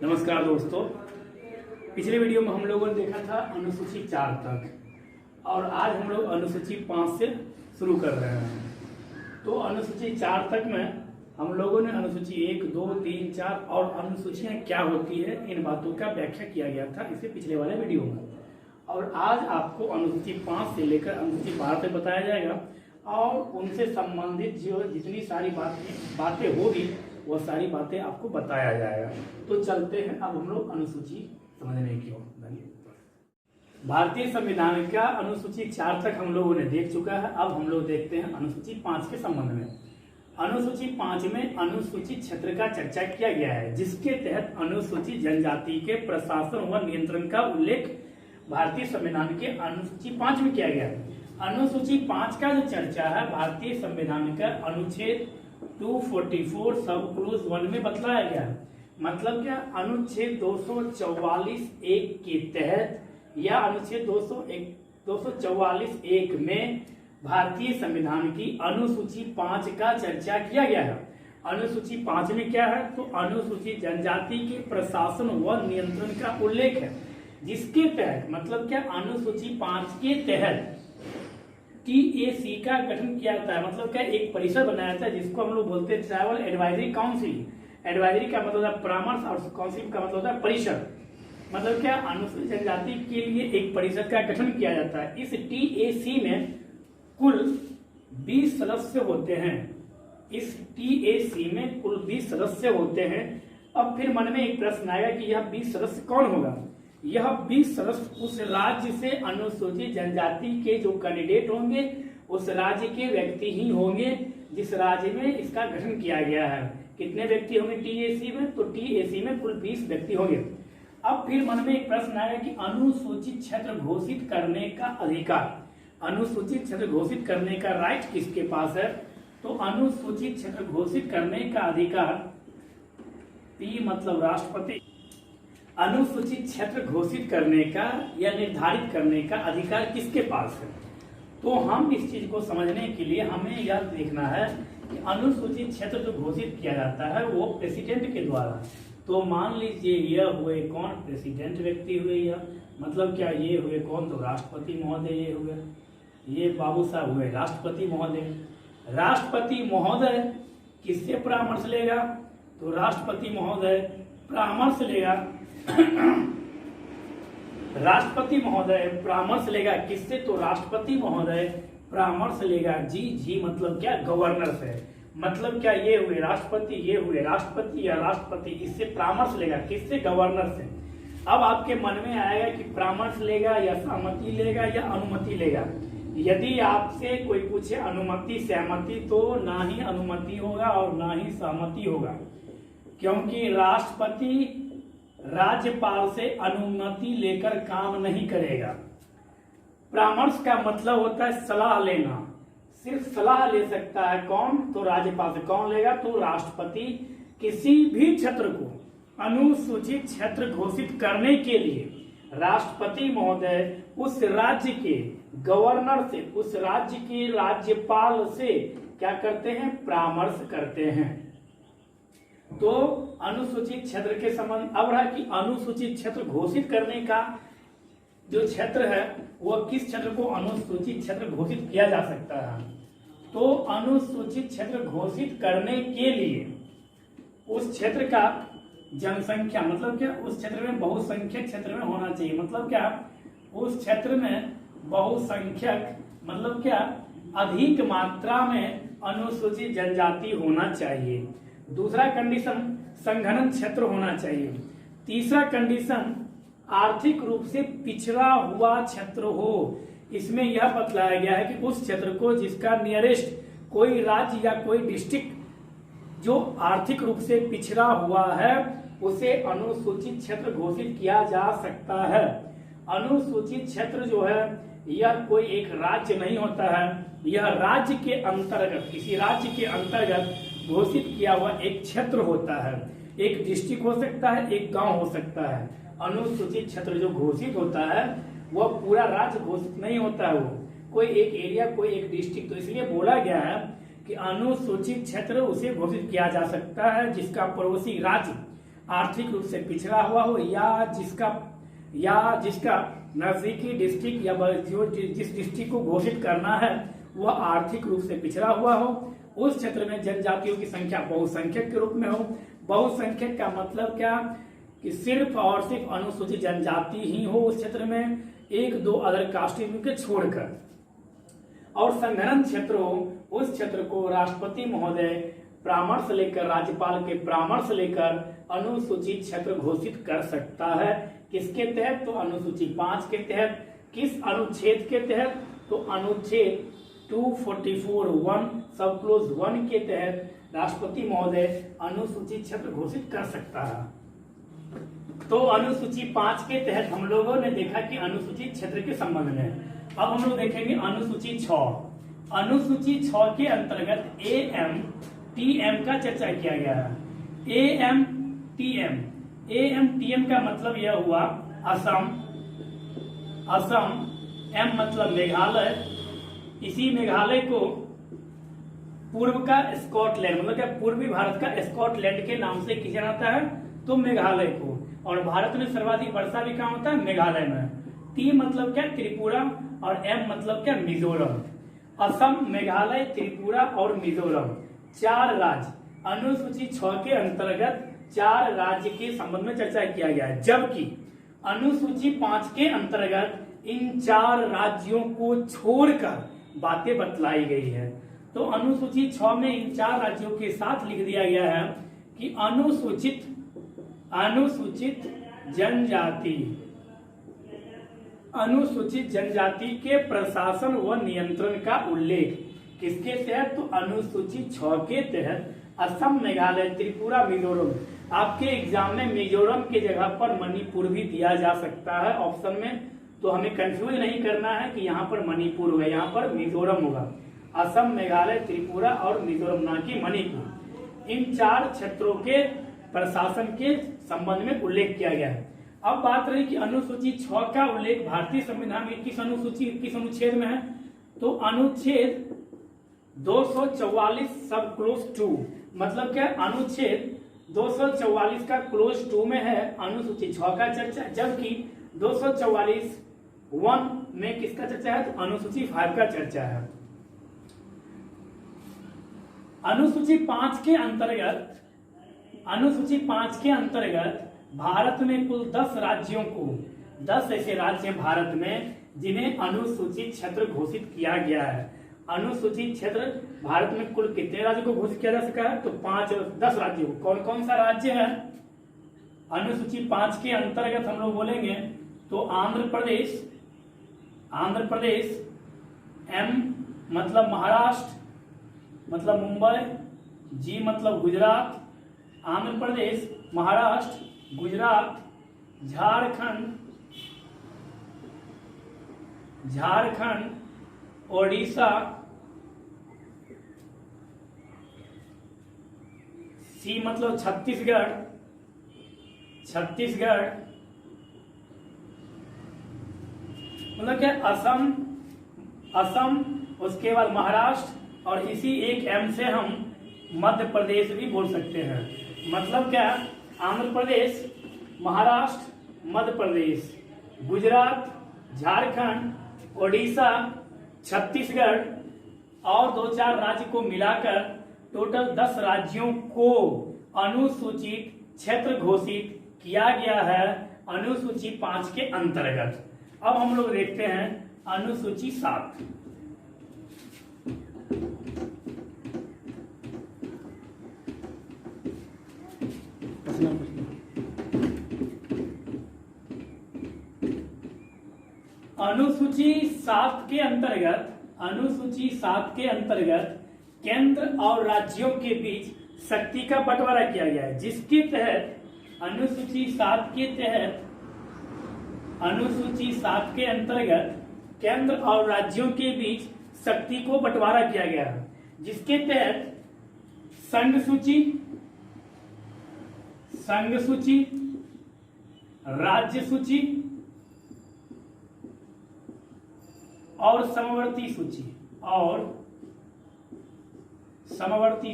नमस्कार दोस्तों। पिछले वीडियो में हम लोगों ने देखा था अनुसूची 4 तक और आज हम लोग अनुसूची 5 से शुरू कर रहे हैं। तो अनुसूची 4 तक में हम लोगों ने अनुसूची 1, 2, 3, 4 और अनुसूचियां क्या होती है इन बातों का व्याख्या किया गया था इसे पिछले वाले वीडियो में। और आज आपको अनुसूची 5 से लेकर अनुसूची 12 तक बताया जाएगा और उनसे संबंधित जो जितनी सारी बातें होगी वो सारी बातें आपको बताया जाएगा। तो चलते हैं अब हम लोग अनुसूची समझने की ओर। भारतीय संविधान का अनुसूची 4 तक हम लोगों ने देख चुका है। अब हम लोग देखते हैं अनुसूची 5 के संबंध में। अनुसूची 5 में अनुसूचित क्षेत्र का चर्चा किया गया है, जिसके तहत अनुसूचित जनजाति के प्रशासन व नियंत्रण का उल्लेख भारतीय संविधान के अनुसूची 5 में किया गया है। अनुसूची 5 का जो चर्चा है भारतीय संविधान का अनुच्छेद 244 सब क्लूज 1 में बतलाया गया है। मतलब क्या, अनुच्छेद 244(1) के तहत या अनुच्छेद 244(1) में भारतीय संविधान की अनुसूची 5 का चर्चा किया गया है। अनुसूची 5 में क्या है, तो अनुसूचित जनजाति के प्रशासन व नियंत्रण का उल्लेख है, जिसके तहत मतलब क्या, अनुसूची 5 के तहत TAC का गठन किया जाता है। मतलब क्या, एक परिषद बनाया जाता है जिसको हम लोग बोलते हैं ट्राइबल एडवाइजरी काउंसिल। एडवाइजरी का मतलब है परामर्श और काउंसिल का मतलब होता है परिषद। मतलब क्या, अनुसूचित जनजाति के लिए एक परिषद का गठन किया जाता है। इस TAC में कुल 20 सदस्य होते हैं। इस TAC में कुल 20 सदस्य होते हैं। अब फिर मन में एक प्रश्न आएगा कि यह 20 सदस्य कौन होगा। यह 20 सदस्य उस राज्य से अनुसूचित जनजाति के जो कैंडिडेट होंगे उस राज्य के व्यक्ति ही होंगे जिस राज्य में इसका गठन किया गया है। कितने व्यक्ति होंगे TAC में, तो TAC में कुल 20 व्यक्ति होंगे। अब फिर मन में एक प्रश्न आएगा कि अनुसूचित क्षेत्र घोषित करने का अधिकार, अनुसूचित क्षेत्र घोषित करने का राइट किसके पास है। तो अनुसूचित क्षेत्र घोषित करने का अधिकार P मतलब राष्ट्रपति, अनुसूचित क्षेत्र घोषित करने का या निर्धारित करने का अधिकार किसके पास है। तो हम इस चीज को समझने के लिए हमें यह देखना है कि अनुसूचित क्षेत्र जो घोषित किया जाता है वो प्रेसिडेंट के द्वारा। तो मान लीजिए यह हुए कौन, प्रेसिडेंट व्यक्ति हुए यह, मतलब क्या ये हुए कौन, तो राष्ट्रपति महोदय ये हुए, ये बाबू साहब हुए राष्ट्रपति महोदय। राष्ट्रपति महोदय किससे परामर्श लेगा, तो राष्ट्रपति महोदय परामर्श लेगा राष्ट्रपति महोदय परामर्श लेगा किससे, तो राष्ट्रपति महोदय परामर्श लेगा जी मतलब क्या, गवर्नर से। मतलब क्या, ये हुए राष्ट्रपति, ये हुए राष्ट्रपति या राष्ट्रपति इससे परामर्श लेगा किससे, गवर्नर से। अब आपके मन में आएगा कि परामर्श लेगा या सहमति लेगा या अनुमति लेगा। यदि आपसे कोई पूछे अनुमति सहमति, तो ना ही अनुमति होगा और ना ही सहमति होगा, क्योंकि राष्ट्रपति राज्यपाल से अनुमति लेकर काम नहीं करेगा। परामर्श का मतलब होता है सलाह लेना। सिर्फ सलाह ले सकता है कौन, तो राज्यपाल से। कौन लेगा, तो राष्ट्रपति किसी भी क्षेत्र को अनुसूचित क्षेत्र घोषित करने के लिए राष्ट्रपति महोदय उस राज्य के गवर्नर से, उस राज्य के राज्यपाल से क्या करते हैं, परामर्श करते हैं। तो अनुसूचित क्षेत्र के संबंध अब रहा कि अनुसूचित क्षेत्र घोषित करने का जो क्षेत्र है वो किस क्षेत्र को अनुसूचित क्षेत्र घोषित किया जा सकता है। तो अनुसूचित क्षेत्र घोषित करने के लिए उस क्षेत्र का जनसंख्या, मतलब क्या, उस क्षेत्र में बहुसंख्यक क्षेत्र में होना चाहिए। मतलब क्या, उस क्षेत्र में बहुसंख्यक मतलब क्या, अधिक मात्रा में अनुसूचित जनजाति होना चाहिए। दूसरा कंडीशन, संघनन क्षेत्र होना चाहिए। तीसरा कंडीशन, आर्थिक रूप से पिछड़ा हुआ क्षेत्र हो। इसमें यह बतलाया गया है कि उस क्षेत्र को जिसका नियरेस्ट कोई राज्य या कोई डिस्ट्रिक्ट जो आर्थिक रूप से पिछड़ा हुआ है उसे अनुसूचित क्षेत्र घोषित किया जा सकता है। अनुसूचित क्षेत्र जो है यह कोई एक राज्य नहीं होता है, यह राज्य के अंतर्गत, किसी राज्य के अंतर्गत घोषित किया हुआ एक क्षेत्र होता है। एक डिस्ट्रिक्ट हो सकता है, एक गांव हो सकता है। अनुसूचित क्षेत्र जो घोषित होता है वह पूरा राज्य घोषित नहीं होता है, वो कोई एक एरिया, कोई एक डिस्ट्रिक्ट। तो इसलिए बोला गया है कि अनुसूचित क्षेत्र उसे घोषित किया जा सकता है जिसका पड़ोसी राज्य आर्थिक रूप से पिछड़ा हुआ हो या जिसका नजदीकी डिस्ट्रिक्ट या जो जिस डिस्ट्रिक्ट को घोषित करना है वह आर्थिक रूप से पिछड़ा हुआ हो, उस क्षेत्र में जनजातियों की संख्या बहुसंख्यक के रूप में हो। बहुसंख्यक का मतलब क्या कि सिर्फ और सिर्फ अनुसूचित जनजाति ही हो उस क्षेत्र में, एक दो अदर कास्ट के छोड़कर। और संघनन क्षेत्र हो, उस क्षेत्र को राष्ट्रपति महोदय परामर्श लेकर, राज्यपाल के परामर्श लेकर अनुसूचित क्षेत्र घोषित कर सकता है। किसके तहत? तो अनुसूची 5 के तहत। किस अनुच्छेद के तहत? तो अनुच्छेद 244(1) सब क्लोज 1 के तहत राष्ट्रपति महोदय अनुसूचित क्षेत्र घोषित कर सकता है। तो अनुसूची 5 के तहत हम लोगों ने देखा कि अनुसूचित क्षेत्र के संबंध में। अब हम लोग देखेंगे अनुसूची 6। अनुसूची 6 के अंतर्गत AM TM का चर्चा किया गया है। AM TM का मतलब यह हुआ असम, M मतलब मेघालय। इसी मेघालय को पूर्व का स्कॉटलैंड, मतलब क्या पूर्वी भारत का स्कॉटलैंड के नाम से किया जाता है, तो मेघालय को। और भारत में सर्वाधिक वर्षा भी कहाँ होता है? मेघालय में। T मतलब क्या? त्रिपुरा। और M मतलब क्या? मिजोरम। असम, मेघालय, त्रिपुरा और मिजोरम 4 राज्य अनुसूची 6 के अंतर्गत 4 राज्य के संबंध में चर्चा किया गया है, जबकि अनुसूची 5 के अंतर्गत इन 4 राज्यों को छोड़कर बातें बतलाई गई है। तो अनुसूची 6 में इन 4 राज्यों के साथ लिख दिया गया है कि अनुसूचित जनजाति के प्रशासन व नियंत्रण का उल्लेख किसके तहत? तो अनुसूची 6 के तहत असम, मेघालय, त्रिपुरा, मिजोरम। आपके एग्जाम में मिजोरम के जगह पर मणिपुर भी दिया जा सकता है ऑप्शन में, तो हमें कंफ्यूज नहीं करना है कि यहाँ पर मणिपुर होगा, यहाँ पर मिजोरम होगा। असम, मेघालय, त्रिपुरा और मिजोरम, ना कि मणिपुर। इन 4 क्षेत्रों के प्रशासन के संबंध में उल्लेख किया गया है। अब बात रही कि अनुसूची 6 का उल्लेख भारतीय संविधान में किस अनुच्छेद में है? तो अनुच्छेद 244 सब क्लोज 2, मतलब क्या? अनुच्छेद 244 का क्लोज 2 में है अनुसूची 6 का चर्चा, जबकि 244(1) में किसका चर्चा है? तो अनुसूची 5 का चर्चा है। अनुसूची 5 के अंतर्गत भारत में कुल 10 राज्यों को, 10 ऐसे राज्य हैं भारत में जिन्हें अनुसूचित क्षेत्र घोषित किया गया है। अनुसूचित क्षेत्र भारत में कुल कितने राज्यों को घोषित किया जा सका है? तो 10 राज्यों को। कौन कौन सा राज्य है अनुसूची 5 के अंतर्गत? हम लोग बोलेंगे तो आंध्र प्रदेश, M मतलब महाराष्ट्र, मतलब मुंबई, G मतलब गुजरात, आंध्र प्रदेश, महाराष्ट्र, गुजरात, झारखंड, ओडिशा, C मतलब छत्तीसगढ़, मतलब क्या? असम, उसके बाद महाराष्ट्र, और इसी एक M से हम मध्य प्रदेश भी बोल सकते हैं। मतलब क्या? आंध्र प्रदेश, महाराष्ट्र, मध्य प्रदेश, गुजरात, झारखंड, ओडिशा, छत्तीसगढ़ और 2-4 राज्य को मिलाकर टोटल 10 राज्यों को अनुसूचित क्षेत्र घोषित किया गया है अनुसूची 5 के अंतर्गत। अब हम लोग देखते हैं अनुसूची 7। अनुसूची 7 के अंतर्गत केंद्र और राज्यों के बीच शक्ति का बंटवारा किया गया है, जिसके तहत अनुसूची 7 के अंतर्गत केंद्र और राज्यों के बीच शक्ति को बंटवारा किया गया है, जिसके तहत संघ सूची, राज्य सूची और समवर्ती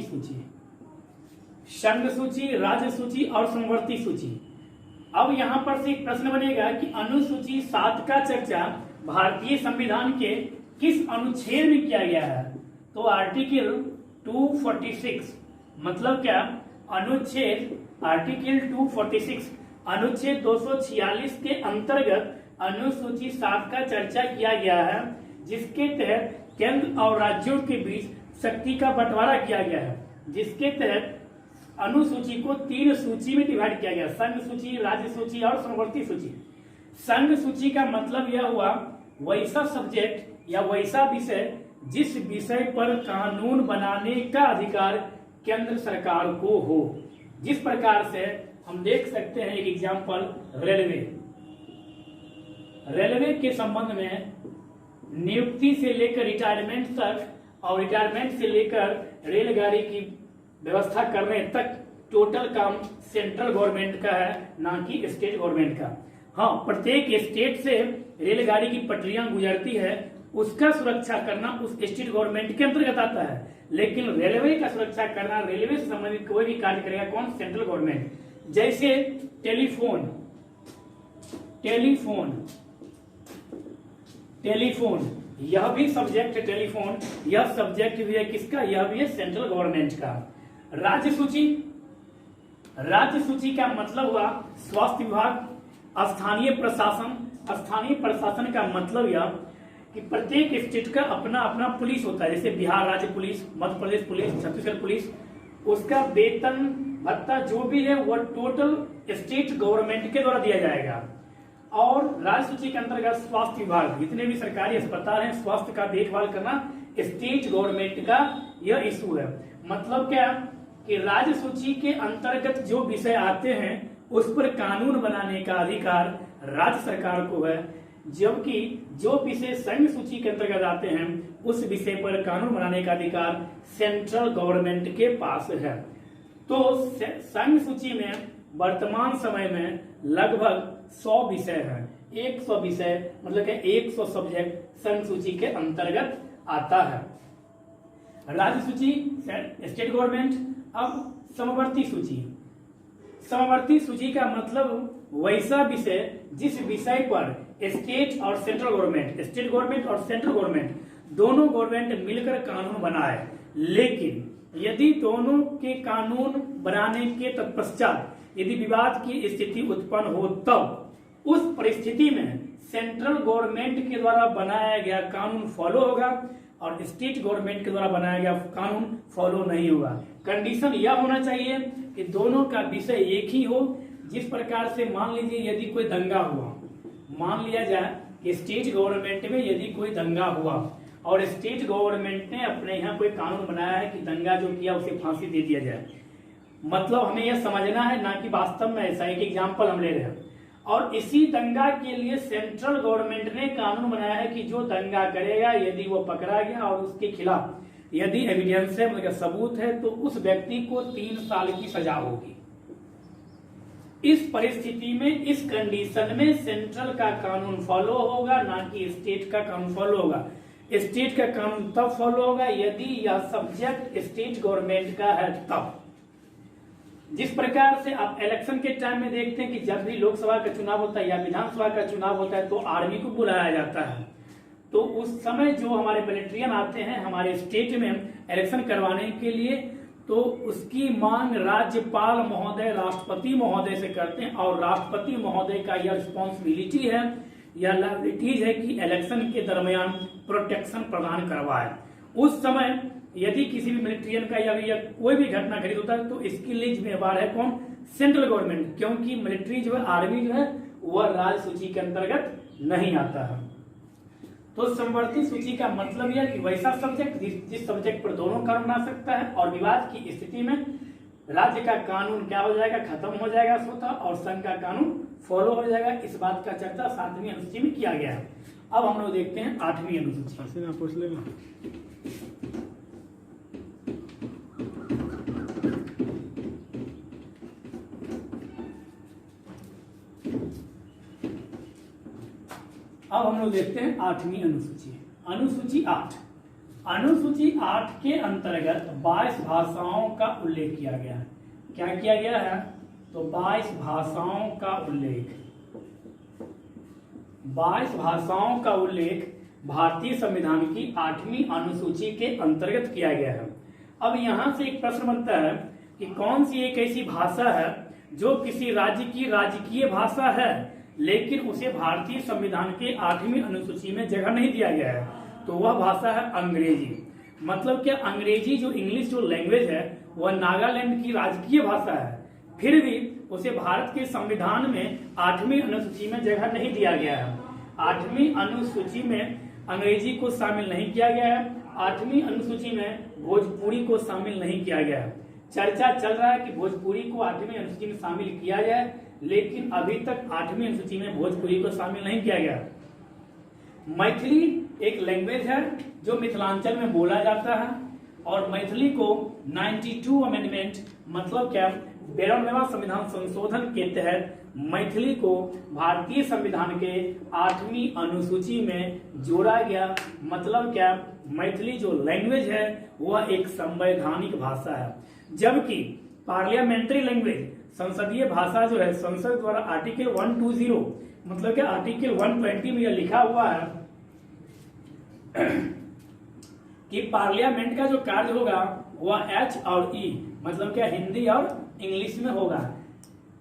सूची संघ सूची, राज्य सूची और समवर्ती सूची। अब यहाँ पर से एक प्रश्न बनेगा कि अनुसूची 7 का चर्चा भारतीय संविधान के किस अनुच्छेद में किया गया है? तो आर्टिकल 246 मतलब क्या? अनुच्छेद आर्टिकल 246 अनुच्छेद 246 के अंतर्गत अनुसूची 7 का चर्चा किया गया है, जिसके तहत केंद्र और राज्यों के बीच शक्ति का बंटवारा किया गया है, जिसके तहत अनुसूची को 3 सूची में डिवाइड किया गया, संघ सूची, राज्य सूची और समवर्ती सूची। संघ सूची का मतलब यह हुआ वैसा सब्जेक्ट या वैसा विषय जिस विषय पर कानून बनाने का अधिकार केंद्र सरकार को हो। जिस प्रकार से हम देख सकते हैं एक एग्जांपल रेलवे के संबंध में नियुक्ति से लेकर रिटायरमेंट तक और रिटायरमेंट से लेकर रेलगाड़ी की व्यवस्था करने तक टोटल काम सेंट्रल गवर्नमेंट का है, ना कि स्टेट गवर्नमेंट का। हाँ, प्रत्येक स्टेट से रेलगाड़ी की पटरियां गुजरती है, उसका सुरक्षा करना उस स्टेट गवर्नमेंट के अंतर्गत आता है, लेकिन रेलवे का सुरक्षा करना, रेलवे से संबंधित कोई भी कार्य करेगा कौन? Central government. जैसे टेलीफोन यह भी सब्जेक्ट है, टेलीफोन यह सब्जेक्ट भी है किसका? यह भी है सेंट्रल गवर्नमेंट का। राज्य सूची का मतलब हुआ स्वास्थ्य विभाग, स्थानीय प्रशासन का मतलब यह कि प्रत्येक स्टेट का अपना अपना पुलिस होता है, जैसे बिहार राज्य police, Madhya Pradesh police, Chhattisgarh police, उसका वेतन भत्ता जो भी है वह टोटल स्टेट गवर्नमेंट के द्वारा दिया जाएगा। और राज्य सूची के अंतर्गत स्वास्थ्य विभाग, जितने भी सरकारी अस्पताल हैं, स्वास्थ्य का देखभाल करना स्टेट गवर्नमेंट का यह इशू है। मतलब क्या कि राज्य सूची के अंतर्गत जो विषय आते हैं उस पर कानून बनाने का अधिकार राज्य सरकार को है, जबकि जो विषय संघ सूची के अंतर्गत आते हैं उस विषय पर कानून बनाने का अधिकार सेंट्रल गवर्नमेंट के पास है। तो संघ सूची में वर्तमान समय में लगभग 100 विषय हैं। 100 विषय मतलब कि 100 सब्जेक्ट संघ सूची के अंतर्गत आता है। राज्य सूची स्टेट गवर्नमेंट। अब समवर्ती सूची का मतलब वैसा विषय जिस विषय पर स्टेट और सेंट्रल गवर्नमेंट, स्टेट गवर्नमेंट और सेंट्रल गवर्नमेंट दोनों गवर्नमेंट मिलकर कानून बनाए, लेकिन यदि दोनों के कानून बनाने के तत्पश्चात यदि विवाद की स्थिति उत्पन्न हो, तब उस परिस्थिति में सेंट्रल गवर्नमेंट के द्वारा बनाया गया कानून फॉलो होगा और स्टेट गवर्नमेंट के द्वारा बनाया गया कानून फॉलो नहीं होगा। कंडीशन यह होना चाहिए कि दोनों का विषय एक ही हो। जिस प्रकार से मान लीजिए यदि कोई दंगा हुआ, मान लिया जाए कि स्टेट गवर्नमेंट में यदि कोई दंगा हुआ और स्टेट गवर्नमेंट ने अपने यहाँ कोई कानून बनाया है कि दंगा जो किया उसे फांसी दे दिया जाए, मतलब हमें यह समझना है ना कि वास्तव में ऐसा एक एग्जाम्पल हम ले रहे हैं। और इसी दंगा के लिए सेंट्रल गवर्नमेंट ने कानून बनाया है कि जो दंगा करेगा यदि वो पकड़ा गया और उसके खिलाफ यदि एविडेंस है, मतलब सबूत है, तो उस व्यक्ति को 3 साल की सजा होगी। इस परिस्थिति में, इस कंडीशन में सेंट्रल का कानून फॉलो होगा, ना कि स्टेट का कानून फॉलो होगा। स्टेट का कानून तब फॉलो होगा यदि यह सब्जेक्ट स्टेट गवर्नमेंट का है तब। जिस प्रकार से आप इलेक्शन के टाइम में देखते हैं कि जब भी लोकसभा का चुनाव होता है या विधानसभा का चुनाव होता है तो आर्मी को बुलाया जाता है, तो उस समय जो हमारे मिलिट्रियन आते हैं हमारे स्टेट में इलेक्शन करवाने के लिए, तो उसकी मांग राज्यपाल महोदय, राष्ट्रपति महोदय से करते हैं और राष्ट्रपति महोदय का यह रिस्पॉन्सिबिलिटी है या लायबिलिटीज है कि इलेक्शन के दरमियान प्रोटेक्शन प्रदान करवाए। उस समय यदि किसी भी मिलिट्रियन का या कोई भी घटना घटित होता है तो इसके लिए जिम्मेवार है कौन? सेंट्रल गवर्नमेंट, क्योंकि मिलिट्री जो है, आर्मी जो है, वह राज्य सूची के अंतर्गत नहीं आता है। तो समवर्ती सूची का मतलब यह कि वैसा सब्जेक्ट जिस सब्जेक्ट पर दोनों कानून बना सकता है और विवाद की स्थिति में राज्य का कानून क्या हो जाएगा? खत्म हो जाएगा स्वतः और संघ का कानून फॉलो हो जाएगा। इस बात का चर्चा 7वीं अनुसूची में किया गया है। अब हम लोग देखते हैं 8वीं अनुसूची। अब हम लोग देखते हैं 8वीं अनुसूची। अनुसूची 8। अनुसूची 8 के अंतर्गत 22 भाषाओं का उल्लेख किया गया है। क्या किया गया है? तो 22 भाषाओं का उल्लेख, 22 भाषाओं का उल्लेख भारतीय संविधान की 8वीं अनुसूची के अंतर्गत किया गया है। अब यहां से एक प्रश्न बनता है कि कौन सी एक ऐसी भाषा है जो किसी राज्य की राजकीय भाषा है लेकिन उसे भारतीय संविधान के 8वीं अनुसूची में जगह नहीं दिया गया है? तो वह भाषा है अंग्रेजी। मतलब क्या अंग्रेजी जो इंग्लिश जो लैंग्वेज है वह नागालैंड की राजकीय भाषा है, फिर भी उसे भारत के संविधान में 8वीं अनुसूची में जगह नहीं दिया गया है। 8वीं अनुसूची में अंग्रेजी को शामिल नहीं किया गया है, 8वीं अनुसूची में भोजपुरी को शामिल नहीं किया गया है। चर्चा चल रहा है कि भोजपुरी को 8वीं अनुसूची में शामिल किया जाए, लेकिन अभी तक 8वीं अनुसूची में भोजपुरी को शामिल नहीं किया गया। मैथिली एक लैंग्वेज है जो मिथिलांचल में बोला जाता है और मैथिली को 92 अमेंडमेंट मतलब क्या 92वां संविधान संशोधन के तहत मैथिली को भारतीय संविधान के 8वीं अनुसूची में जोड़ा गया। मतलब क्या मैथिली जो लैंग्वेज है वह एक संवैधानिक भाषा है, जबकि पार्लियामेंट्री लैंग्वेज संसदीय भाषा जो है संसद द्वारा आर्टिकल 120 मतलब क्या आर्टिकल 120 में यह लिखा हुआ है कि पार्लियामेंट का जो कार्य होगा वह एच और ई मतलब क्या हिंदी और इंग्लिश में होगा।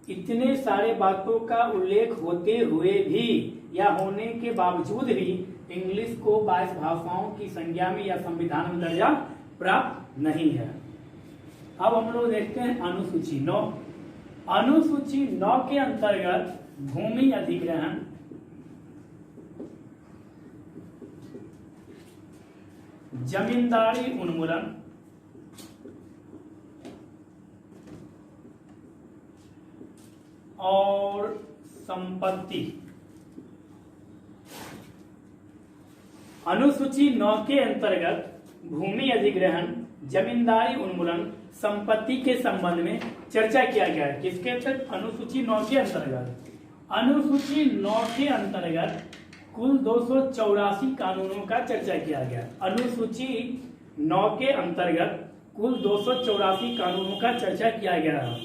इतने सारे बातों का उल्लेख होते हुए भी या होने के बावजूद भी इंग्लिश को 22 भाषाओं की संज्ञा में या संविधान में दर्जा प्राप्त नहीं है। अब हम लोग देखते हैं अनुसूची 9। अनुसूची 9 के अंतर्गत भूमि अधिग्रहण, जमींदारी उन्मूलन, और संपत्ति। अनुसूची 9 के अंतर्गत भूमि अधिग्रहण, जमींदारी उन्मूलन, संपत्ति के संबंध में चर्चा किया गया है। किसके तहत? अनुसूची 9 के अंतर्गत। अनुसूची 9 के अंतर्गत कुल 284 कानूनों का चर्चा किया गया। अनुसूची 9 के अंतर्गत कुल 284 कानूनों का चर्चा किया गया है।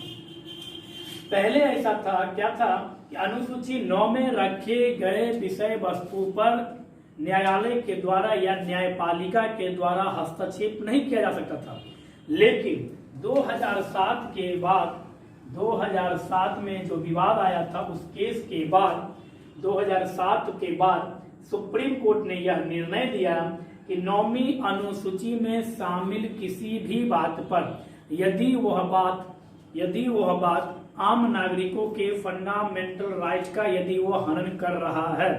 पहले ऐसा था, क्या था कि अनुसूची 9 में रखे गए विषय वस्तु पर न्यायालय के द्वारा या न्यायपालिका के द्वारा हस्तक्षेप नहीं किया जा सकता था, लेकिन 2007 के बाद 2007 में जो विवाद आया था उस केस के बाद 2007 के बाद सुप्रीम कोर्ट ने यह निर्णय दिया कि 9वीं अनुसूची में शामिल किसी भी बात पर यदि वह बात आम नागरिकों के फंडामेंटल राइट का यदि वह हनन कर रहा है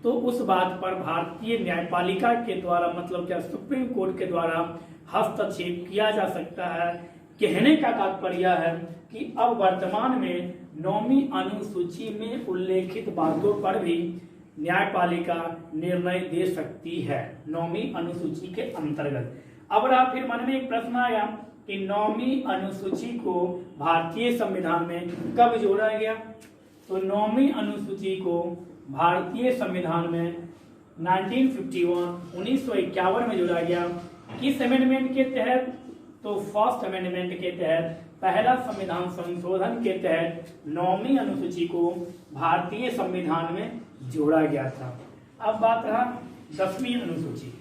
तो उस बात पर भारतीय न्यायपालिका के द्वारा मतलब क्या सुप्रीम कोर्ट के द्वारा हस्तक्षेप किया जा सकता है। कहने का तात्पर्य है कि अब वर्तमान में 9वीं अनुसूची में उल्लेखित बातों पर भी न्यायपालिका निर्णय दे सकती है 9वीं अनुसूची के अंतर्गत। अब रहा फिर मन में एक प्रश्न आया कि 9वीं अनुसूची को भारतीय संविधान में कब जोड़ा गया? तो 9वीं अनुसूची को भारतीय संविधान में 1951 में जोड़ा गया। किस अमेंडमेंट के तहत? तो फर्स्ट अमेंडमेंट के तहत, पहला संविधान संशोधन के तहत 9वीं अनुसूची को भारतीय संविधान में जोड़ा गया था। अब बात रहा 10वीं अनुसूची।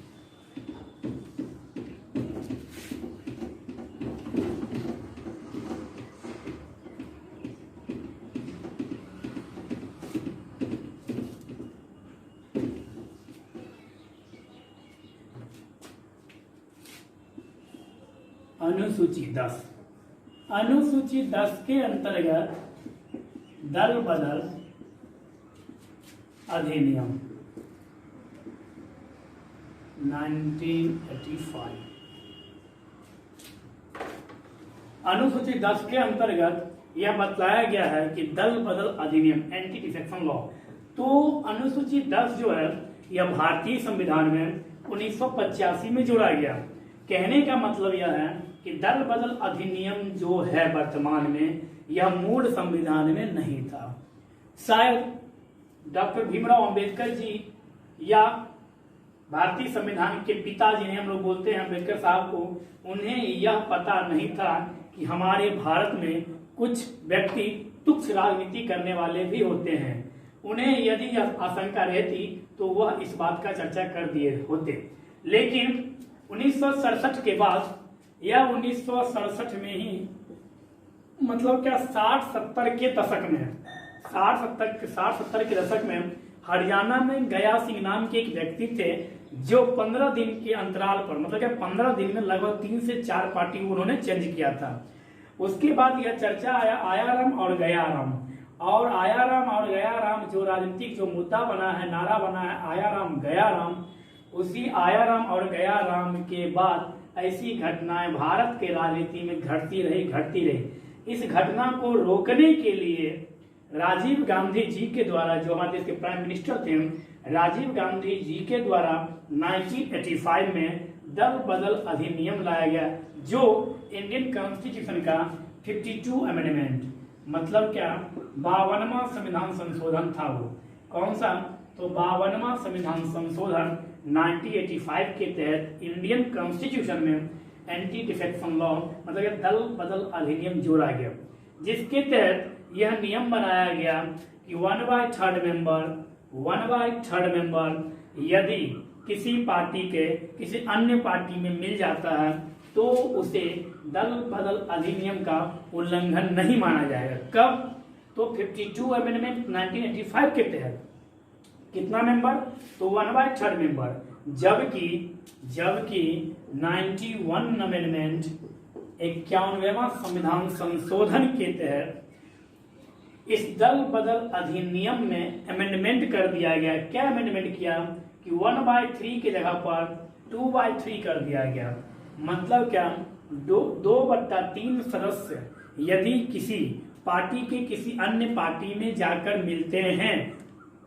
अनुसूची 10 के अंतर्गत दल बदल अधिनियम 1985। अनुसूची 10 के अंतर्गत यह बतलाया गया है कि दल बदल अधिनियम एंटी डिफेक्शन लॉ। तो अनुसूची 10 जो है यह भारतीय संविधान में 1985 में जोड़ा गया। कहने का मतलब यह है कि दल बदल अधिनियम जो है वर्तमान में यह मूल संविधान में नहीं था। शायद डॉक्टर भीमराव अंबेडकर जी या भारतीय संविधान के पिताजी ने हम लोग बोलते हैं अंबेडकर साहब को, उन्हें यह पता नहीं था कि हमारे भारत में कुछ व्यक्ति तुच्छ राजनीति करने वाले भी होते हैं, उन्हें यदि आशंका रहती तो वह इस बात का चर्चा कर दिए होते। लेकिन 1967 के बाद या 1967 में ही मतलब क्या 60-70 के दशक में 60-70 के दशक में हरियाणा में गया सिंह नाम के एक व्यक्ति थे जो 15 दिन के अंतराल पर मतलब क्या 15 दिन में लगभग 3 से 4 पार्टी उन्होंने चेंज किया था। उसके बाद यह चर्चा आया आयाराम और गयाराम, और आयाराम और गयाराम जो राजनीतिक जो मुद्दा बना है, नारा बना है आयाराम गयाराम, उसी आयाराम और गयाराम के बाद ऐसी घटनाएं भारत के राजनीति में घटती रही। इस घटना को रोकने के लिए राजीव गांधी जी के द्वारा, जो हमारे देश के प्राइम मिनिस्टर थे, राजीव गांधी जी के द्वारा 1985 में दल बदल अधिनियम लाया गया, जो इंडियन कॉन्स्टिट्यूशन का 52 अमेंडमेंट मतलब क्या 52वां संविधान संशोधन था। वो कौन सा? तो 52वां संविधान संशोधन 1985 के तहत इंडियन कॉन्स्टिट्यूशन में एंटी डिफेक्शन लॉ मतलब दल बदल अधिनियम जोड़ा गया, जिसके तहत यह नियम बनाया गया कि 1/3 मेंबर यदि किसी पार्टी के किसी अन्य पार्टी में मिल जाता है तो उसे दल बदल अधिनियम का उल्लंघन नहीं माना जाएगा। कब? तो 52 अमेंडमेंट 1985 के तहत कितना मेंबर? तो 1/3 मेंबर। जबकि 91 अमेंडमेंट 51वां संविधान संशोधन के तहत इस दल बदल अधिनियम में अमेंडमेंट कर दिया गया। क्या अमेंडमेंट किया कि 1/3 की जगह पर 2/3 कर दिया गया। मतलब क्या 2/3 सदस्य यदि किसी पार्टी के किसी अन्य पार्टी में जाकर मिलते हैं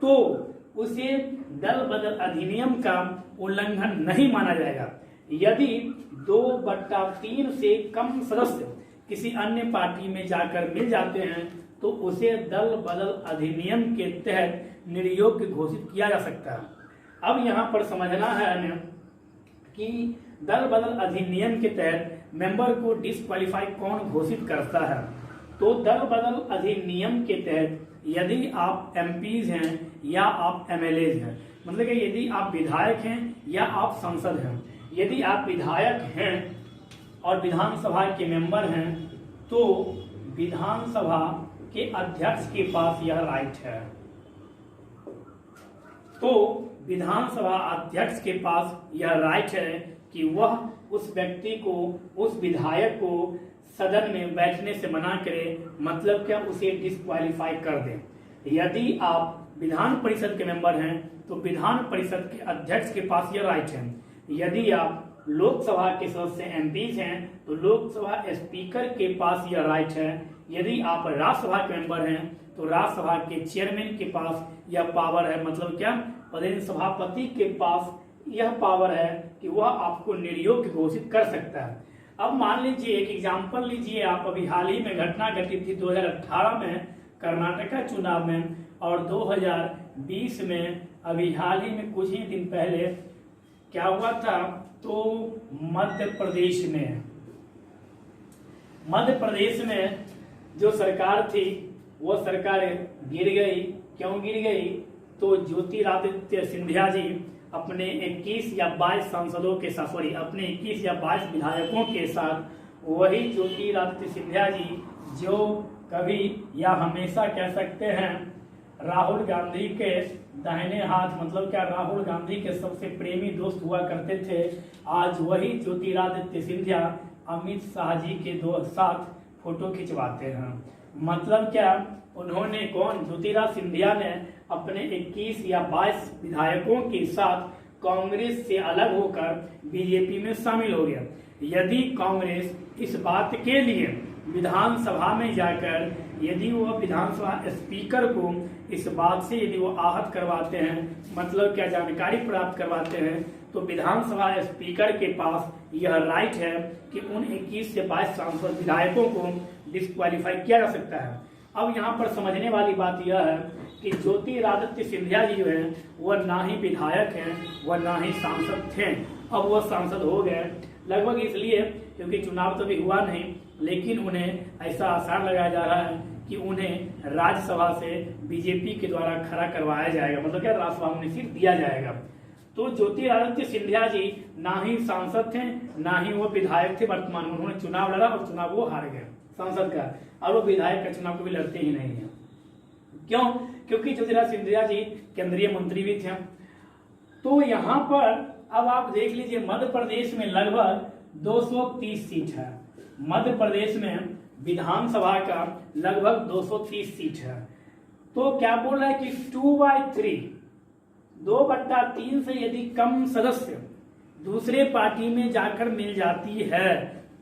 तो उसे दल बदल अधिनियम का उल्लंघन नहीं माना जाएगा। यदि 2/3 से कम सदस्य किसी अन्य पार्टी में जाकर मिल जाते हैं तो उसे दल बदल अधिनियम के तहत निर्योग्य घोषित किया जा सकता है। अब यहाँ पर समझना है हमें कि दल बदल अधिनियम के तहत मेंबर को डिस्क्वालीफाई कौन घोषित करता है। तो दल बदल अधिनियम के तहत यदि आप एमपीज हैं या आप एमएलएज हैं, मतलब कि यदि आप विधायक हैं या आप सांसद हैं, यदि आप विधायक हैं और विधानसभा के मेंबर हैं तो विधानसभा के अध्यक्ष के पास यह राइट है। तो विधानसभा अध्यक्ष के पास यह राइट है कि वह उस व्यक्ति को, उस विधायक को सदन में बैठने से मना करे, मतलब क्या उसे डिस्क्वालीफाई कर दे। यदि आप विधान परिषद के मेंबर हैं तो विधान परिषद के अध्यक्ष के पास यह राइट है। यदि आप लोकसभा के सदस्य एमपीज हैं तो लोकसभा स्पीकर के पास यह राइट है। यदि आप राज्यसभा के मेंबर हैं तो राज्यसभा के चेयरमैन के पास यह पावर है, मतलब क्या प्रदेश सभापति के पास यह पावर है कि वह आपको निर्योग्य घोषित कर सकता है। अब मान लीजिए एक एग्जाम्पल लीजिए आप, अभी हाल ही में घटना घटी थी 2018 में कर्नाटका चुनाव में और 2020 में अभी हाल ही में कुछ ही दिन पहले क्या हुआ था। तो मध्य प्रदेश में जो सरकार थी वो सरकार गिर गई। क्यों गिर गई? तो ज्योतिरादित्य सिंधिया जी अपने 21 या 22 सांसदों के साथ, अपने 21 या 22 विधायकों के साथ, वही ज्योतिरादित्य सिंधिया जी जो कभी या हमेशा कह सकते हैं राहुल गांधी के दाहिने हाथ, मतलब क्या राहुल गांधी के सबसे प्रेमी दोस्त हुआ करते थे, आज वही ज्योतिरादित्य सिंधिया अमित शाह जी के साथ फोटो खिंचवाते हैं। मतलब क्या उन्होंने, कौन? ज्योतिरादित्य सिंधिया ने अपने 21 या 22 विधायकों के साथ कांग्रेस से अलग होकर बीजेपी में शामिल हो गया। यदि कांग्रेस इस बात के लिए विधानसभा में जाकर यदि वो विधानसभा स्पीकर को इस बात से यदि वो आहत करवाते हैं, मतलब क्या जानकारी प्राप्त करवाते हैं, तो विधानसभा स्पीकर के पास यह राइट है कि उन 21 से 22 सांसद विधायकों को डिस्क्वालीफाई किया जा सकता है। अब यहाँ पर समझने वाली बात यह है कि ज्योतिरादित्य सिंधिया जी जो है वह ना ही विधायक हैं वह ना ही सांसद थे। अब वह सांसद हो गए लगभग इसलिए क्योंकि चुनाव तो भी हुआ नहीं, लेकिन उन्हें ऐसा आसार लगाया जा रहा है कि उन्हें राज्यसभा से बीजेपी के द्वारा खड़ा करवाया जाएगा, मतलब क्या राज्यसभा में सीट दिया जाएगा। तो ज्योतिरादित्य सिंधिया जी ना ही सांसद थे ना ही वो विधायक थे, वर्तमान में उन्होंने चुनाव लड़ा और चुनाव वो हार गए सांसद का, और वो विधायक का चुनाव कभी लड़ते ही नहीं है। क्यों? क्योंकि ज्योतिरादित्य सिंधिया जी केंद्रीय मंत्री भी थे। तो यहाँ पर अब आप देख लीजिए मध्य प्रदेश में लगभग 230 सीट है, मध्य प्रदेश में विधानसभा का लगभग 230 सीट है। तो क्या बोल रहा है कि 2/3 2/3 से यदि कम सदस्य दूसरे पार्टी में जाकर मिल जाती है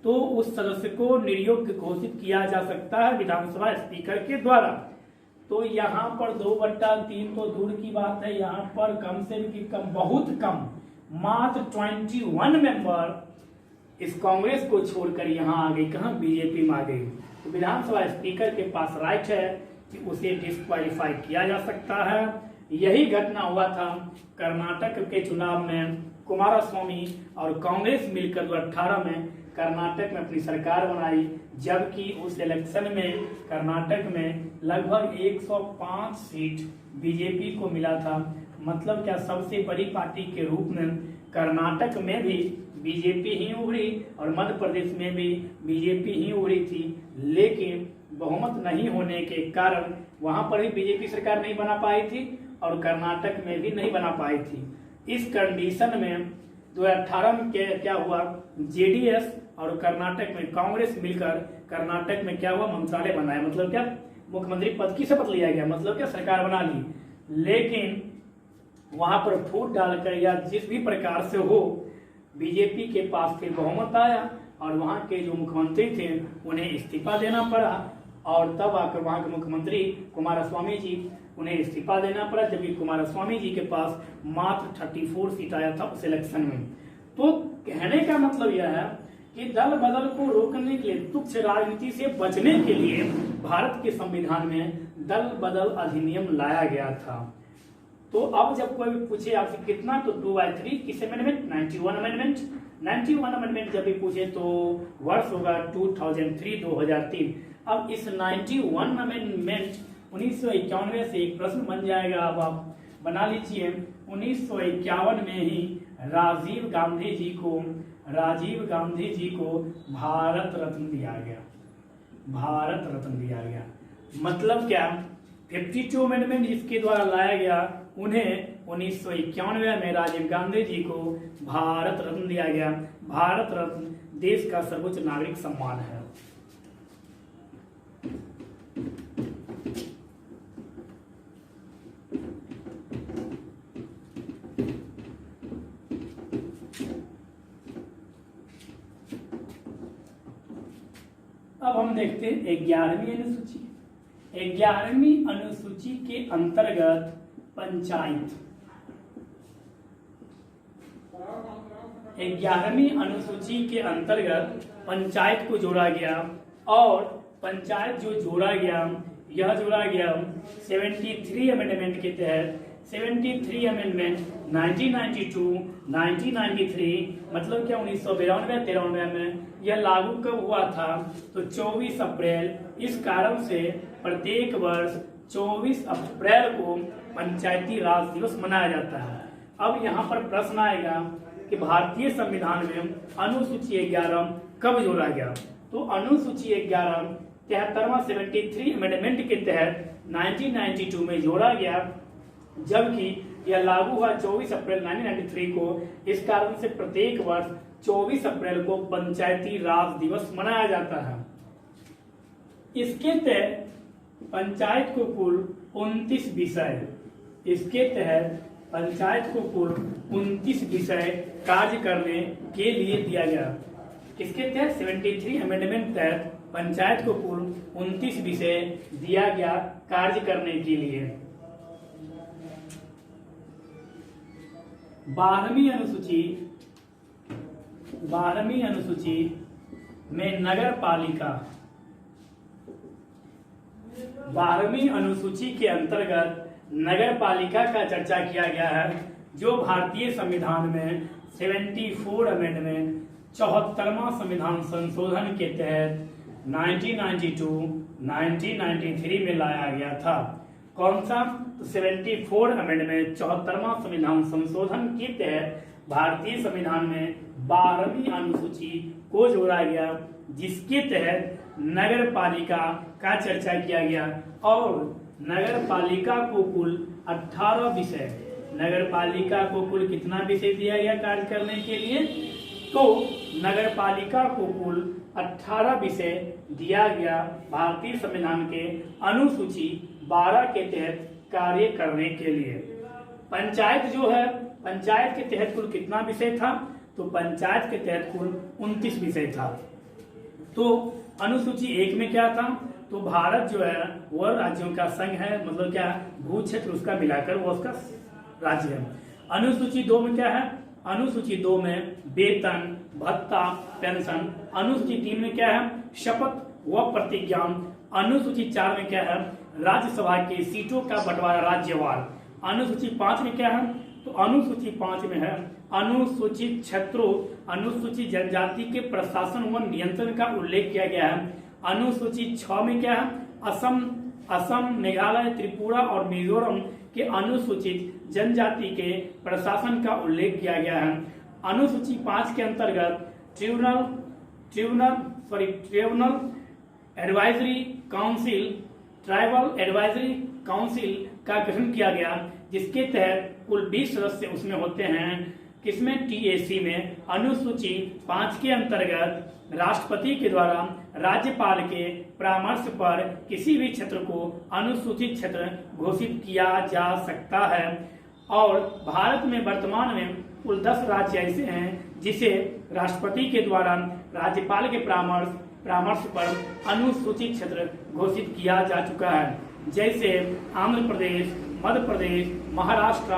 तो उस सदस्य को निर्योग्य घोषित किया जा सकता है विधानसभा स्पीकर के द्वारा। तो यहाँ पर 2/3 तो दूर की बात है, यहाँ पर कम से भी कम, बहुत कम, मात्र 21 मेंबर इस कांग्रेस को छोड़कर यहाँ आ गई, कहाँ बीजेपी में आ गई। तो विधानसभा स्पीकर के पास राइट है कि उसे डिस्क्वालीफाई किया जा सकता है। यही घटना हुआ था कर्नाटक के चुनाव में, कुमारस्वामी और कांग्रेस मिलकर 2018 में कर्नाटक में अपनी सरकार बनाई, जबकि उस इलेक्शन में कर्नाटक में लगभग 105 सीट बीजेपी को मिला था। मतलब क्या सबसे बड़ी पार्टी के रूप में कर्नाटक में भी बीजेपी ही उभरी और मध्य प्रदेश में भी बीजेपी ही उभरी थी, लेकिन बहुमत नहीं होने के कारण वहां पर भी बीजेपी सरकार नहीं बना पाई थी और कर्नाटक में भी नहीं बना पाई थी। इस कंडीशन में 2018 में क्या हुआ, जेडीएस और कर्नाटक में कांग्रेस मिलकर कर्नाटक में क्या हुआ, मंत्रालय बनाया, मतलब क्या मुख्यमंत्री पद की शपथ लिया गया, मतलब क्या सरकार बना ली। लेकिन वहां पर फूट डालकर या जिस भी प्रकार से हो बीजेपी के पास फिर बहुमत आया और वहां के जो मुख्यमंत्री थे उन्हें इस्तीफा देना पड़ा, और तब आकर वहां के मुख्यमंत्री कुमारस्वामी जी उन्हें इस्तीफा देना पड़ा, जबकि कुमारस्वामी जी के पास मात्र 34 सीट आया था उस इलेक्शन में। तो कहने का मतलब यह है कि दल बदल को रोकने के लिए, तुच्छ राजनीति से बचने के लिए भारत के संविधान में दल बदल अधिनियम लाया गया था। तो अब जब कोई पूछे आपसे कितना, तो 2/3 किस अमेंडमेंट, 91 अमेंडमेंट, 91 अमेंडमेंट जब भी पूछे तो वर्ष होगा 2003। अब इस 91 अमेंडमेंट 1991 से एक प्रश्न बन जाएगा, अब आप बना लीजिए। 1951 में ही राजीव गांधी जी को भारत रत्न दिया गया, भारत रत्न दिया गया। मतलब क्या, 52 अमेंडमेंट जिसके द्वारा लाया गया उन्हें 1991 में राजीव गांधी जी को भारत रत्न दिया गया। भारत रत्न देश का सर्वोच्च नागरिक सम्मान है। अब हम देखते हैं 11वीं अनुसूची। 11वीं अनुसूची के अंतर्गत पंचायत, 11वीं अनुसूची के अंतर्गत पंचायत को जोड़ा गया, और पंचायत जो जोड़ा गया यह जोड़ा गया 73 अमेंडमेंट के तहत। 73 अमेंडमेंट 1992, 1993, मतलब क्या 1992-93 में यह लागू कब हुआ था, तो 24 अप्रैल। इस कारण से प्रत्येक वर्ष 24 अप्रैल को पंचायती राज दिवस मनाया जाता है। अब यहाँ पर प्रश्न आएगा कि भारतीय संविधान में अनुसूची 11 कब जोड़ा गया, तो अनुसूची 11 73वां 73 अमेंडमेंट के तहत 1992 में जोड़ा गया, जबकि यह लागू हुआ 24 अप्रैल 1993 को। इस कारण से प्रत्येक वर्ष 24 अप्रैल को पंचायती राज दिवस मनाया जाता है। इसके तहत पंचायत को कुल 29 विषय, इसके तहत पंचायत को कुल 29 विषय कार्य करने के लिए दिया गया। किसके तहत, 73 अमेंडमेंट तहत पंचायत को कुल 29 विषय दिया गया कार्य करने के लिए। 12वीं अनुसूची में नगर पालिका, 12वीं अनुसूची के अंतर्गत नगर पालिका का चर्चा किया गया है, जो भारतीय संविधान में 74 अमेंडमेंट 74वां संविधान संशोधन के तहत 1992, 1993 में लाया गया था। कौन सा? तो 74 अमेंडमेंट, 74वां संविधान संशोधन के तहत भारतीय संविधान में 12वीं अनुसूची को जोड़ा गया, जिसके तहत नगर पालिका का चर्चा किया गया और नगर पालिका को कुल 18 विषय, नगर पालिका को कुल कितना विषय दिया गया कार्य करने के लिए? तो नगर पालिका को कुल 18 विषय दिया गया भारतीय संविधान के अनुसूची 12 के तहत कार्य करने के लिए। पंचायत जो है, पंचायत के तहत कुल कितना विषय था? तो पंचायत के तहत कुल 29 विषय था। तो अनुसूची 1 में क्या था? तो भारत जो है वह राज्यों का संघ है, मतलब क्या भू क्षेत्र उसका मिलाकर वो उसका राज्य है। अनुसूची 2 में क्या है? अनुसूची 2 में वेतन, भत्ता, पेंशन। अनुसूची 3 में क्या है? शपथ व प्रतिज्ञा। अनुसूची 4 में क्या है? राज्यसभा की सीटों का बंटवारा राज्यवार। अनुसूची 5 में क्या है? तो अनुसूची 5 में है अनुसूचित क्षेत्रों, अनुसूचित जनजाति के प्रशासन व नियंत्रण का उल्लेख किया गया है। अनुसूची 6 में क्या है? असम, मेघालय, त्रिपुरा और मिजोरम के अनुसूचित जनजाति के प्रशासन का उल्लेख किया गया है। अनुसूची 5 के अंतर्गत ट्राइबल एडवाइजरी काउंसिल का गठन किया गया, जिसके तहत कुल 20 सदस्य उसमें होते हैं। किसमें? टीएसी में। अनुसूची 5 के अंतर्गत राष्ट्रपति के द्वारा राज्यपाल के परामर्श पर किसी भी क्षेत्र को अनुसूचित क्षेत्र घोषित किया जा सकता है। और भारत में वर्तमान में कुल 10 राज्य ऐसे हैं जिसे राष्ट्रपति के द्वारा राज्यपाल के परामर्श पर अनुसूचित क्षेत्र घोषित किया जा चुका है, जैसे आंध्र प्रदेश, मध्य प्रदेश, महाराष्ट्र,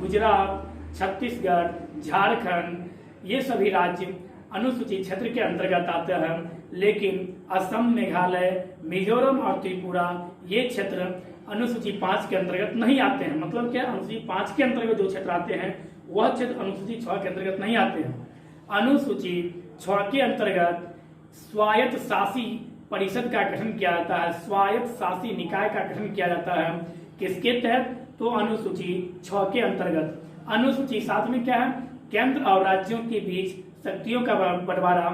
गुजरात, छत्तीसगढ़, झारखंड। ये सभी राज्य अनुसूचित क्षेत्र के अंतर्गत आते हैं, लेकिन असम, मेघालय, मिजोरम और त्रिपुरा ये क्षेत्र अनुसूची 5 के अंतर्गत नहीं आते हैं। मतलब क्या? अनुसूची 5 के अंतर्गत जो क्षेत्र आते हैं वह क्षेत्र अनुसूची 6 के अंतर्गत नहीं आते हैं। अनुसूची 6 के अंतर्गत स्वायत्त शासी परिषद का गठन किया जाता है, स्वायत्त शासी निकाय का गठन किया जाता है। किसके तहत? तो अनुसूची 6 के अंतर्गत। अनुसूची 7 में क्या है? केंद्र और राज्यों के बीच शक्तियों का बंटवारा,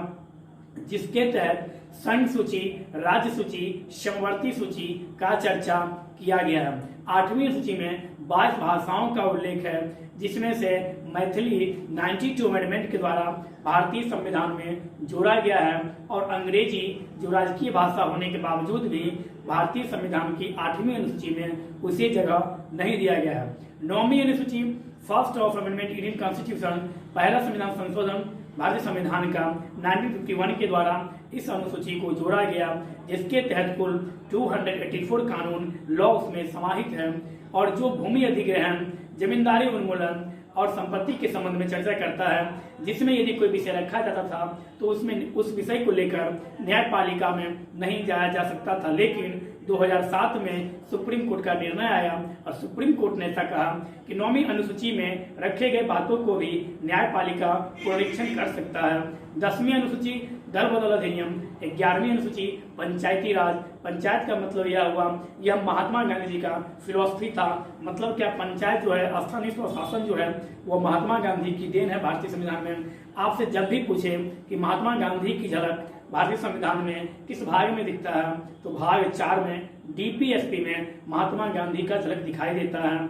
जिसके तहत संघ सूची, राज्य सूची, समवर्ती सूची का चर्चा किया गया है। 8वीं सूची में 22 भाषाओं का उल्लेख है, जिसमें से मैथिली 92 अमेंडमेंट के द्वारा भारतीय संविधान में जोड़ा गया है और अंग्रेजी जो राजकीय भाषा होने के बावजूद भी भारतीय संविधान की 8वीं अनुसूची में उसे जगह नहीं दिया गया है। 9वीं अनुसूची first of amendment Indian constitution, पहला संविधान संशोधन भारतीय संविधान का 1951 के द्वारा इस अनुसूची को जोड़ा गया, जिसके तहत कुल 284 कानून लॉ उसमें समाहित है और जो भूमि अधिग्रहण, जमींदारी उन्मूलन और संपत्ति के संबंध में चर्चा करता है, जिसमें यदि कोई विषय रखा जाता था तो उसमें उस विषय को लेकर न्यायपालिका में नहीं जाया जा सकता था। लेकिन 2007 में सुप्रीम कोर्ट का निर्णय आया और सुप्रीम कोर्ट ने ऐसा कहा कि 9वीं अनुसूची में रखे गए बातों को भी न्यायपालिका पुनरीक्षण कर सकता है। 10वीं अनुसूची दल बदल अधिनियम, 11वीं अनुसूची पंचायती राज। पंचायत का मतलब यह हुआ, यह महात्मा गांधी जी का फिलॉसफी था। मतलब क्या? पंचायत जो है, स्थानीय स्वशासन जो है, वो महात्मा गांधी की देन है भारतीय संविधान में। आपसे जब भी पूछे कि महात्मा गांधी की झलक भारतीय संविधान में किस भाग में दिखता है, तो भाग 4 में डीपीएसपी में महात्मा गांधी का झलक दिखाई देता है।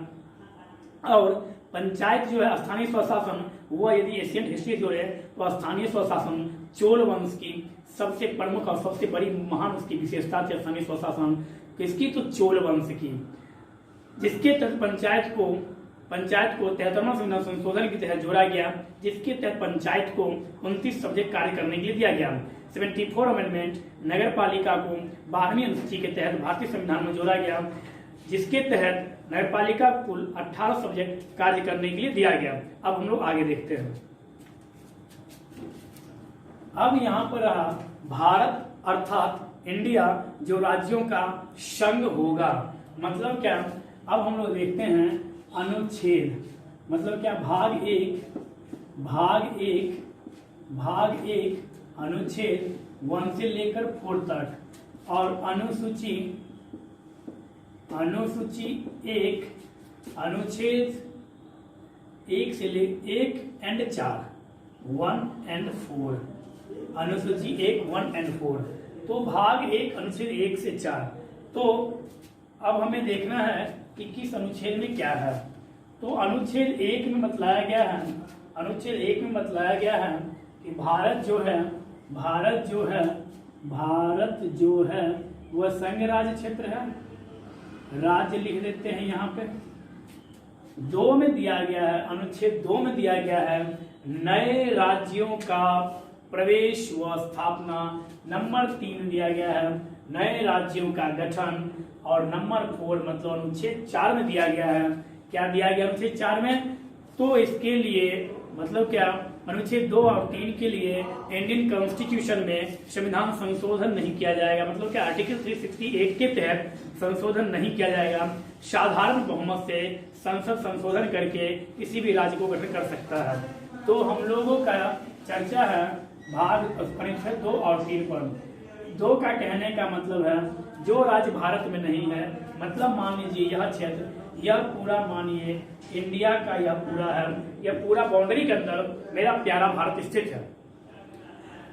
और पंचायत जो है, स्थानीय स्वशासन, वो यदि एशियन हिस्ट्री जो है तो स्थानीय स्वशासन चोल वंश की सबसे प्रमुख और सबसे बड़ी महान उसकी विशेषता थी स्थानीय स्वशासन। किसकी? तो चोल वंश की, जिसके तहत पंचायत को 73वां संविधान संशोधन के तहत जोड़ा गया, जिसके तहत पंचायत को 29 सब्जेक्ट कार्य करने के लिए दिया गया। 74 अमेंडमेंट नगर पालिका को 12वीं अनुसूची के तहत भारतीय संविधान में जोड़ा गया, जिसके तहत नगरपालिका कुल 18 सब्जेक्ट कार्य करने के लिए दिया गया। अब हम लोग आगे देखते हैं। अब यहाँ पर रहा भारत अर्थात इंडिया जो राज्यों का संघ होगा। मतलब क्या? अब हम लोग देखते हैं अनुच्छेद, मतलब क्या? भाग एक अनुच्छेद 1 से लेकर 4 तक, और अनुसूची 1 अनुच्छेद 1 से ले 1 and 4 1 and 4, अनुसूची 1 1 and 4। तो भाग 1 अनुच्छेद 1 से 4। तो अब हमें देखना है कि किस अनुच्छेद में क्या है। तो अनुच्छेद 1 में बतलाया गया है, अनुच्छेद 1 में बतलाया गया है कि भारत जो है वह संघ राज्य क्षेत्र है। राज्य लिख देते हैं यहाँ पे। 2 में दिया गया है, अनुच्छेद 2 में दिया गया है नए राज्यों का प्रवेश व स्थापना। नंबर 3 दिया गया है नए राज्यों का गठन, और नंबर 4 मतलब अनुच्छेद 4 में दिया गया है। क्या दिया गया अनुच्छेद 4 में? तो इसके लिए मतलब क्या, अनुच्छेद 2 और 3 के लिए इंडियन कॉन्स्टिट्यूशन में संविधान संशोधन नहीं किया जाएगा। मतलब क्या, आर्टिकल 368 के तहत संशोधन नहीं किया जाएगा। साधारण बहुमत से संसद संशोधन करके किसी भी राज्य को गठन कर सकता है। तो हम लोगों का चर्चा है भाग परिच्छेद 2 और 3 पर। 2 का कहने का मतलब है जो राज्य भारत में नहीं है, मतलब मान लीजिए यह क्षेत्र, यह पूरा मानिए इंडिया का यह पूरा है, यह पूरा बाउंड्री के अंदर मेरा प्यारा भारत स्थित है।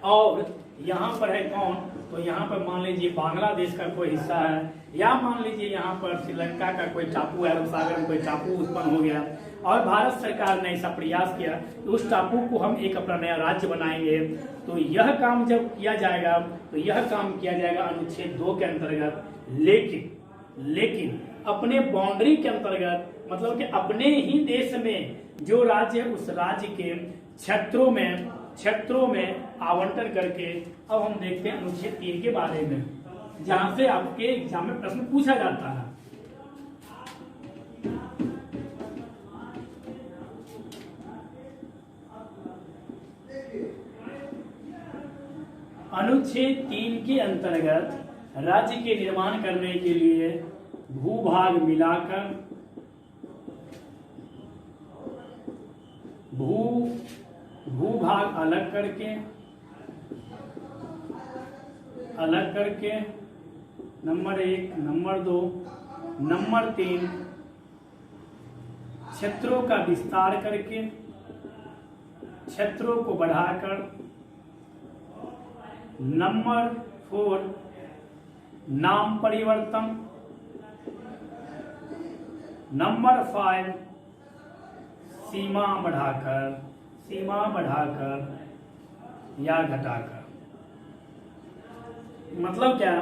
और यहाँ पर है कौन? तो यहाँ पर मान लीजिए बांग्लादेश का कोई हिस्सा है, या मान लीजिए यहाँ पर श्रीलंका का कोई टापू है, अरब सागर में कोई टापू उत्पन्न हो गया, और भारत सरकार ने ऐसा प्रयास किया कि उस टापू को हम एक अपना नया राज्य बनाएंगे। तो यह काम जब किया जाएगा तो यह काम किया जाएगा अनुच्छेद 2 के अंतर्गत। लेकिन अपने बाउंड्री के अंतर्गत, मतलब कि अपने ही देश में जो राज्य है उस राज्य के क्षेत्रों में आवंटन करके। अब हम देखते हैं अनुच्छेद 3 के बारे में, जहां से आपके एग्जाम में प्रश्न पूछा जाता है। अनुच्छेद 3 के अंतर्गत राज्य के निर्माण करने के लिए भूभाग मिलाकर भूभाग अलग करके नंबर 1, नंबर 2, नंबर 3 क्षेत्रों का विस्तार करके, क्षेत्रों को बढ़ाकर, नंबर 4 नाम परिवर्तन, नंबर 5 सीमा बढ़ाकर या घटाकर। मतलब क्या,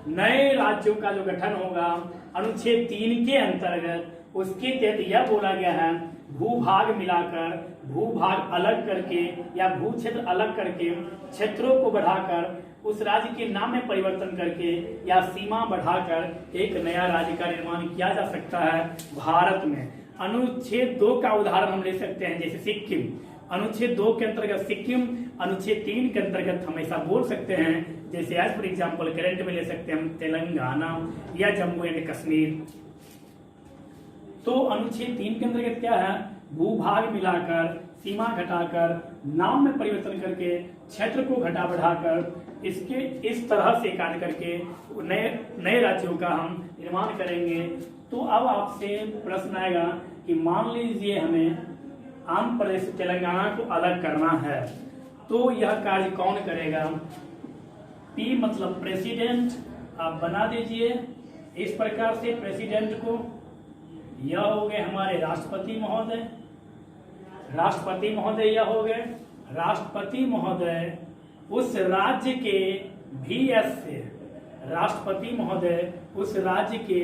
नए राज्यों का जो गठन होगा अनुच्छेद 3 के अंतर्गत, उसके तहत यह बोला गया है भूभाग मिलाकर, भूभाग अलग करके या भू क्षेत्र अलग करके, क्षेत्रों को बढ़ाकर, उस राज्य के नाम में परिवर्तन करके या सीमा बढ़ाकर एक नया राज्य का निर्माण किया जा सकता है भारत में। अनुच्छेद 2 का उदाहरण हम ले सकते हैं, जैसे सिक्किम। अनुच्छेद 2 के अंतर्गत सिक्किम, अनुच्छेद 3 के अंतर्गत हम ऐसा बोल सकते हैं, जैसे एज फॉर एग्जाम्पल करंट में ले सकते हैं हम तेलंगाना या जम्मू एंड कश्मीर। तो अनुच्छेद 3 के अंतर्गत क्या है, भूभाग मिलाकर, सीमा घटाकर, नाम में परिवर्तन करके, क्षेत्र को घटा बढ़ाकर, इसके इस तरह से कार्य करके नए राज्यों का हम निर्माण करेंगे। तो अब आपसे प्रश्न आएगा कि मान लीजिए हमें आंध्र प्रदेश से तेलंगाना को अलग करना है, तो यह कार्य कौन करेगा? पी मतलब प्रेसिडेंट, आप बना दीजिए इस प्रकार से प्रेसिडेंट को। यह हो गए हमारे राष्ट्रपति महोदय, राष्ट्रपति महोदय यह हो गए। राष्ट्रपति महोदय उस राज्य के VS से, राष्ट्रपति महोदय उस राज्य के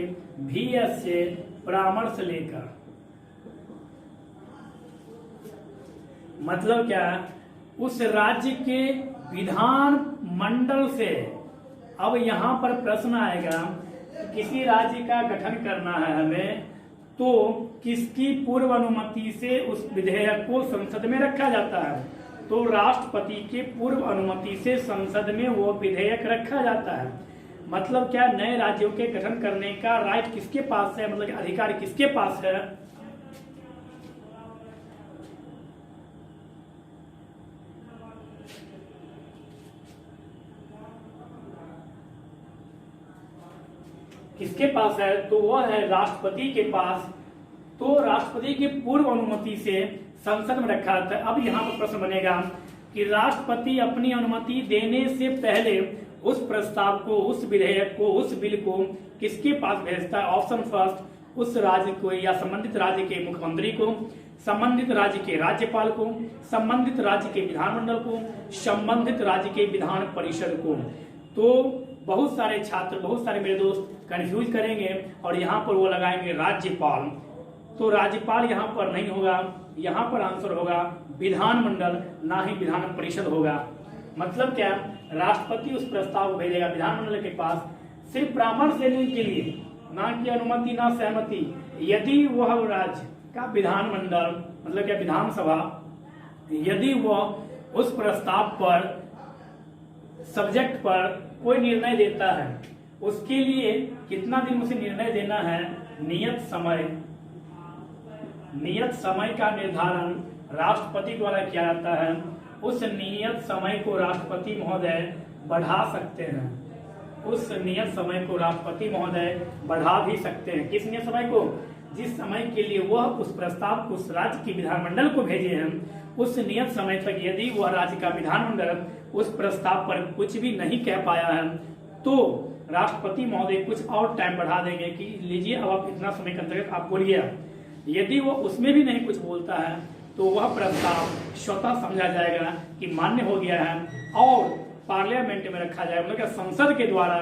VS से परामर्श लेकर, मतलब क्या, उस राज्य के विधान मंडल से। अब यहाँ पर प्रश्न आएगा किसी राज्य का गठन करना है हमें, तो किसकी पूर्व अनुमति से उस विधेयक को संसद में रखा जाता है? तो राष्ट्रपति के पूर्व अनुमति से संसद में वो विधेयक रखा जाता है। मतलब क्या, नए राज्यों के गठन करने का राइट किसके पास है, मतलब अधिकार किसके पास है? किसके पास है? तो वह है राष्ट्रपति के पास। तो राष्ट्रपति की पूर्व अनुमति से संसद में रखा था। अब यहाँ पर प्रश्न बनेगा कि राष्ट्रपति अपनी अनुमति देने से पहले उस प्रस्ताव को, उस विधेयक को, उस बिल को किसके पास भेजता है? ऑप्शन फर्स्ट, उस राज्य को या संबंधित राज्य के मुख्यमंत्री को, संबंधित राज्य के राज्यपाल को, संबंधित राज्य के विधानमंडल को, संबंधित राज्य के विधान परिषद को। तो बहुत सारे छात्र, बहुत सारे मेरे दोस्त कंफ्यूज करेंगे और यहाँ पर वो लगाएंगे राज्यपाल। तो राज्यपाल यहाँ पर नहीं होगा, यहाँ पर आंसर होगा विधानमंडल, ना ही विधान परिषद होगा। मतलब क्या? राष्ट्रपति उस प्रस्ताव को भेजेगा विधानमंडल के पास सिर्फ परामर्श लेने के लिए, ना कि अनुमति ना सहमति। यदि वह राज्य का विधानमंडल मतलब क्या विधानसभा, यदि वह उस प्रस्ताव पर, सब्जेक्ट पर कोई निर्णय देता है, उसके लिए कितना दिन उसे निर्णय देना है? नियत समय। नियत समय का निर्धारण राष्ट्रपति द्वारा किया जाता है। उस नियत समय को राष्ट्रपति महोदय बढ़ा सकते हैं। उस नियत समय को राष्ट्रपति महोदय बढ़ा भी सकते हैं। किस नियत समय को? जिस समय के लिए वह उस प्रस्ताव को उस राज्य की विधानमंडल को भेजे हैं, उस नियत समय तक यदि वह राज्य का विधानमंडल उस प्रस्ताव पर कुछ भी नहीं कह पाया है, तो राष्ट्रपति महोदय कुछ और टाइम बढ़ा देंगे कि लीजिए अब आप इतना समय के अंतर्गत आप बोलिए। यदि वो उसमें भी नहीं कुछ बोलता है तो वह प्रस्ताव स्वतः समझा जाएगा कि मान्य हो गया है और पार्लियामेंट में रखा जाएगा, मतलब संसद के द्वारा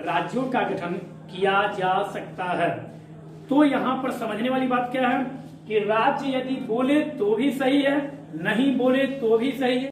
राज्यों का गठन किया जा सकता है। तो यहाँ पर समझने वाली बात क्या है कि राज्य यदि बोले तो भी सही है, नहीं बोले तो भी सही है।